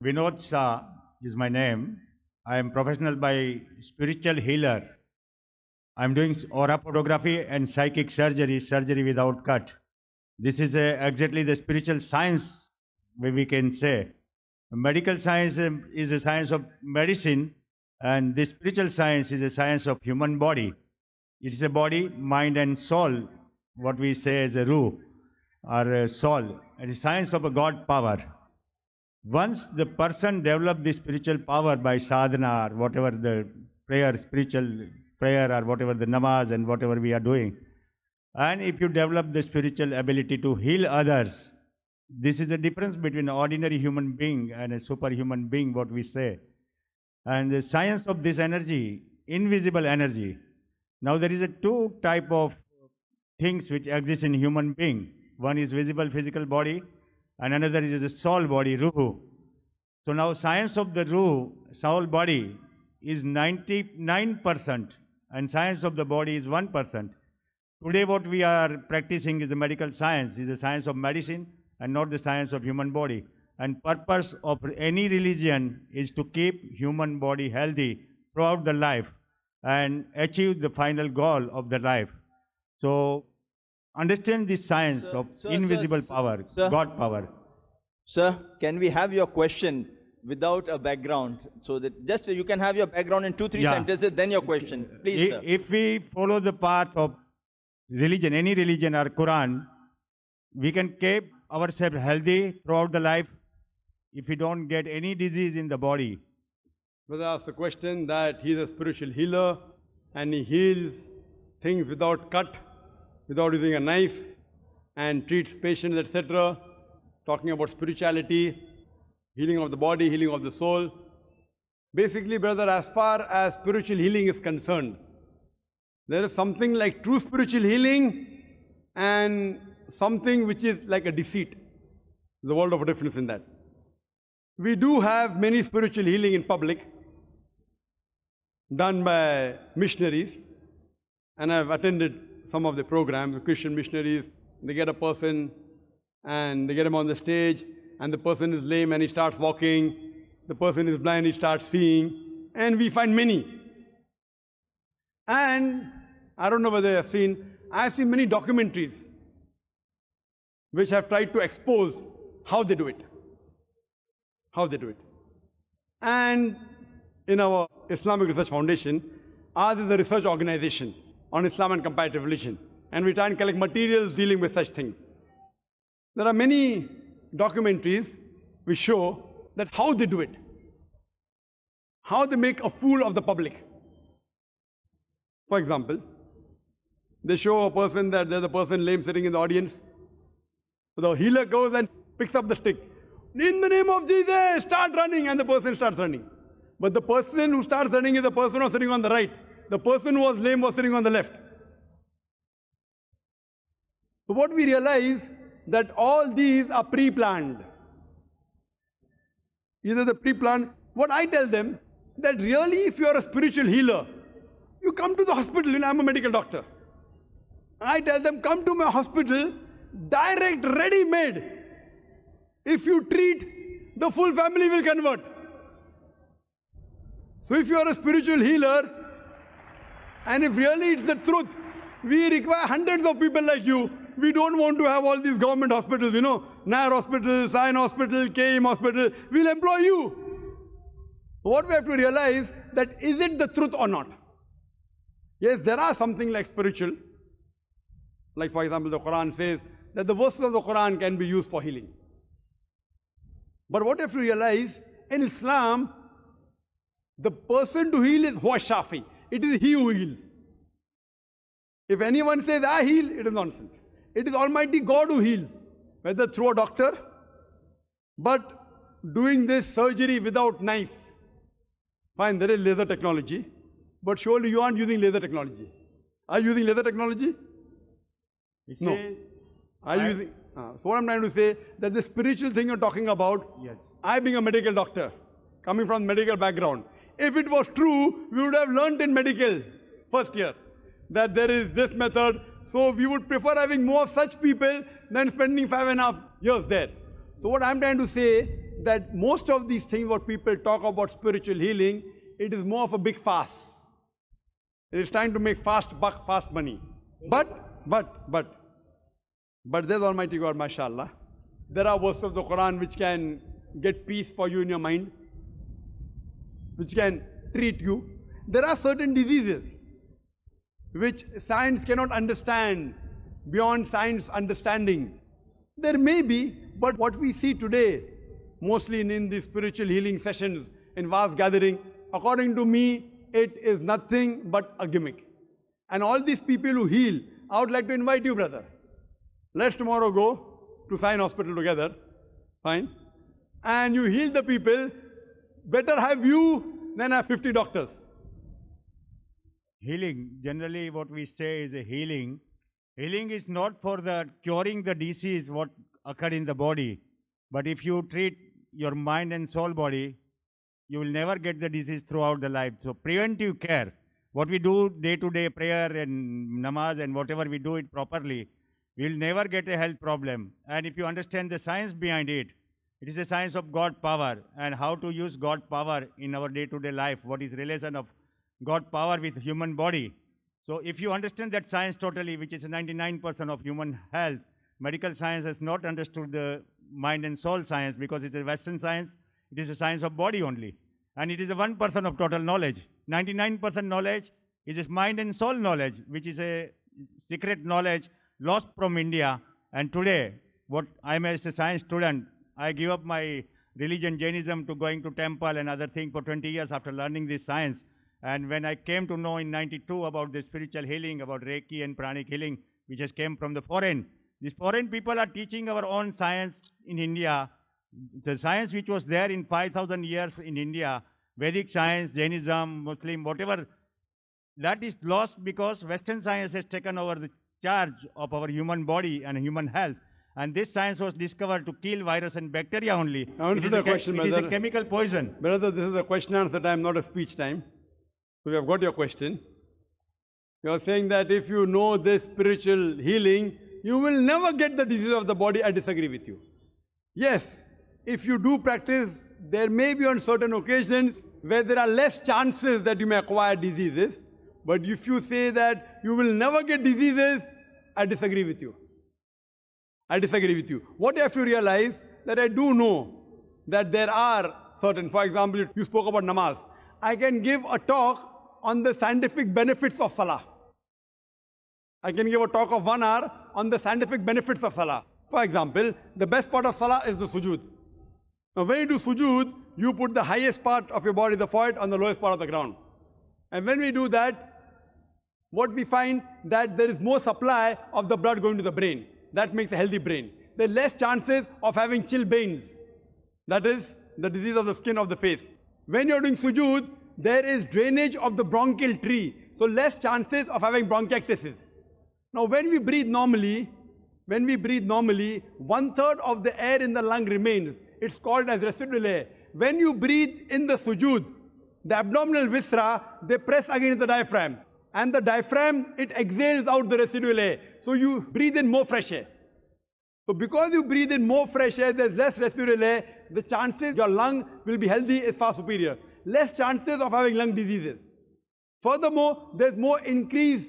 Vinod Shah is my name. I am professional by spiritual healer. I am doing aura photography and psychic surgery, surgery without cut. This is exactly the spiritual science, we can say. Medical science is a science of medicine, and the spiritual science is a science of human body. It is a body, mind, and soul, what we say as a ruh or a soul, and a science of a God power. Once the person develop the spiritual power by sadhana or whatever the prayer, spiritual prayer or whatever the namaz and whatever we are doing, and if you develop the spiritual ability to heal others, this is the difference between an ordinary human being and a superhuman being, what we say. And the science of this energy, invisible energy. Now there is a two type of things which exist in human being. One is visible physical body, and another is the soul body, ruhu. So now science of the ruh, soul body, is 99%, and science of the body is 1%. Today what we are practicing is the medical science, is the science of medicine and not the science of human body. And purpose of any religion is to keep human body healthy throughout the life and achieve the final goal of the life. So understand the science of invisible power, God power. Sir, can we have your question without a background, so that just you can have your background in 2-3 sentences, then your question, please, sir. If we follow the path of religion, any religion or Quran, we can keep ourselves healthy throughout the life if we don't get any disease in the body. Brother asked a question that he is a spiritual healer and he heals things without cut, without using a knife, and treats patients, etc. Talking about spirituality, healing of the body, healing of the soul. Basically, brother, as far as spiritual healing is concerned, there is something like true spiritual healing and something which is like a deceit. There's a world of difference in that. We do have many spiritual healing in public done by missionaries, and I've attended some of the programs. The Christian missionaries, they get a person and they get him on the stage, and the person is lame and he starts walking, the person is blind, he starts seeing, and we find many. And I don't know whether you have seen, I've seen many documentaries which have tried to expose how they do it. How they do it. And in our Islamic Research Foundation, ours is a research organization on Islam and comparative religion, and we try and collect materials dealing with such things. There are many documentaries which show that how they do it, how they make a fool of the public. For example, they show a person that there's a person lame sitting in the audience. So the healer goes and picks up the stick. In the name of Jesus, start running, and the person starts running. But the person who starts running is the person who was sitting on the right. The person who was lame was sitting on the left. So what we realize, that all these are pre-planned. Either the pre-planned. What I tell them, that really if you are a spiritual healer, you come to the hospital. You know, I'm a medical doctor. I tell them, come to my hospital, direct, ready-made. If you treat, the full family will convert. So if you are a spiritual healer, and if really it's the truth, we require hundreds of people like you. We don't want to have all these government hospitals, you know, Nair Hospital, Sion Hospital, KM Hospital. We'll employ you. What we have to realize, that is it the truth or not? Yes, there are something like spiritual. Like for example, the Quran says that the verses of the Quran can be used for healing. But what you have to realize, in Islam, the person to heal is huwa shafi. It is he who heals. If anyone says, I heal, it is nonsense. It is Almighty God who heals, whether through a doctor, but doing this surgery without knife. Fine, there is laser technology, but surely you aren't using laser technology. Are you using laser technology? No. Are you using? So what I'm trying to say, that the spiritual thing you're talking about, yes. I being a medical doctor, coming from medical background, if it was true, we would have learnt in medical first year that there is this method. So we would prefer having more such people than spending 5.5 years there. So what I'm trying to say, that most of these things what people talk about spiritual healing, it is more of a big fast. It is trying to make fast buck, fast money. But there's Almighty God, mashallah. There are verses of the Quran which can get peace for you in your mind, which can treat you. There are certain diseases which science cannot understand beyond science understanding. There may be, but what we see today, mostly in the spiritual healing sessions, in vast gathering, according to me, it is nothing but a gimmick. And all these people who heal, I would like to invite you, brother. Let's tomorrow go to Sion Hospital together. Fine. And you heal the people. Better have you than have 50 doctors. Healing, generally what we say is a healing. Healing is not for the curing the disease what occurred in the body. But if you treat your mind and soul body, you will never get the disease throughout the life. So preventive care, what we do day to day prayer and namaz and whatever we do it properly, we will never get a health problem. And if you understand the science behind it, it is a science of God power and how to use God power in our day to day life. What is relation of God power with human body. So if you understand that science totally, which is 99% of human health, medical science has not understood the mind and soul science because it's a Western science. It is a science of body only. And it is a 1% of total knowledge. 99% knowledge is just mind and soul knowledge, which is a secret knowledge lost from India. And today, what I am as a science student, I give up my religion, Jainism, to going to temple and other things for 20 years after learning this science. And when I came to know in 92 about the spiritual healing, about Reiki and pranic healing, which has came from the foreign, these foreign people are teaching our own science in India. The science which was there in 5,000 years in India, Vedic science, Jainism, Muslim, whatever, that is lost because Western science has taken over the charge of our human body and human health. And this science was discovered to kill virus and bacteria only. Answer the question, brother. It is a chemical poison. Brother, this is a question and answer time, not a speech time. So we have got your question. You are saying that if you know this spiritual healing, you will never get the disease of the body. I disagree with you. Yes, if you do practice, there may be on certain occasions where there are less chances that you may acquire diseases. But if you say that you will never get diseases, I disagree with you. I disagree with you. What you have to realize that I do know that there are certain, for example, you spoke about namaz. I can give a talk on the scientific benefits of salah. I can give a talk of 1 hour on the scientific benefits of salah. For example, the best part of salah is the sujood. Now when you do sujood, you put the highest part of your body, the forehead, on the lowest part of the ground. And when we do that, what we find that there is more supply of the blood going to the brain. That makes a healthy brain. There are less chances of having chilblains. That is the disease of the skin of the face. When you're doing sujood, there is drainage of the bronchial tree. So less chances of having bronchiectasis. Now when we breathe normally, 1/3 of the air in the lung remains. It's called as residual air. When you breathe in the sujood, the abdominal viscera, they press against the diaphragm. And the diaphragm, it exhales out the residual air. So you breathe in more fresh air. So because you breathe in more fresh air, there's less residual air, the chances your lung will be healthy is far superior. Less chances of having lung diseases. Furthermore, there's more increased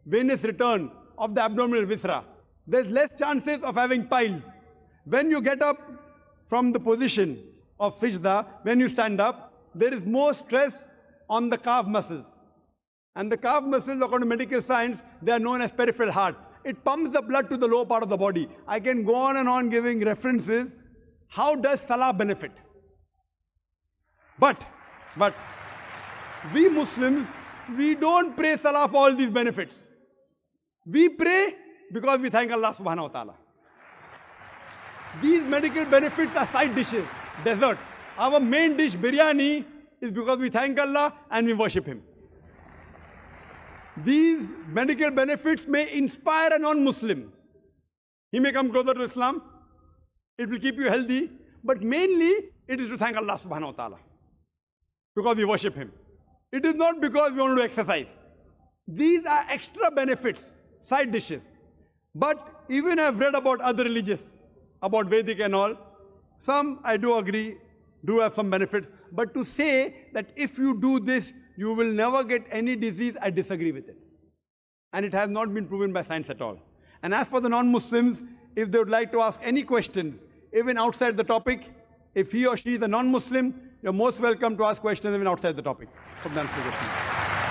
venous return of the abdominal viscera. There's less chances of having piles. When you get up from the position of sajda, when you stand up, there is more stress on the calf muscles. And the calf muscles, according to medical science, they are known as peripheral heart. It pumps the blood to the lower part of the body. I can go on and on giving references. How does salah benefit? But we Muslims, we don't pray salah for all these benefits. We pray because we thank Allah subhanahu wa ta'ala. These medical benefits are side dishes, dessert. Our main dish, biryani, is because we thank Allah and we worship Him. These medical benefits may inspire a non-Muslim. He may come closer to Islam. It will keep you healthy. But mainly, it is to thank Allah subhanahu wa ta'ala. Because we worship Him. It is not because we want to exercise. These are extra benefits, side dishes. But even I've read about other religions, about Vedic and all. Some, I do agree, do have some benefits. But to say that if you do this, you will never get any disease, I disagree with it. And it has not been proven by science at all. And as for the non-Muslims, if they would like to ask any question, even outside the topic, if he or she is a non-Muslim, you're most welcome to ask questions even outside the topic. Hope that answers the question.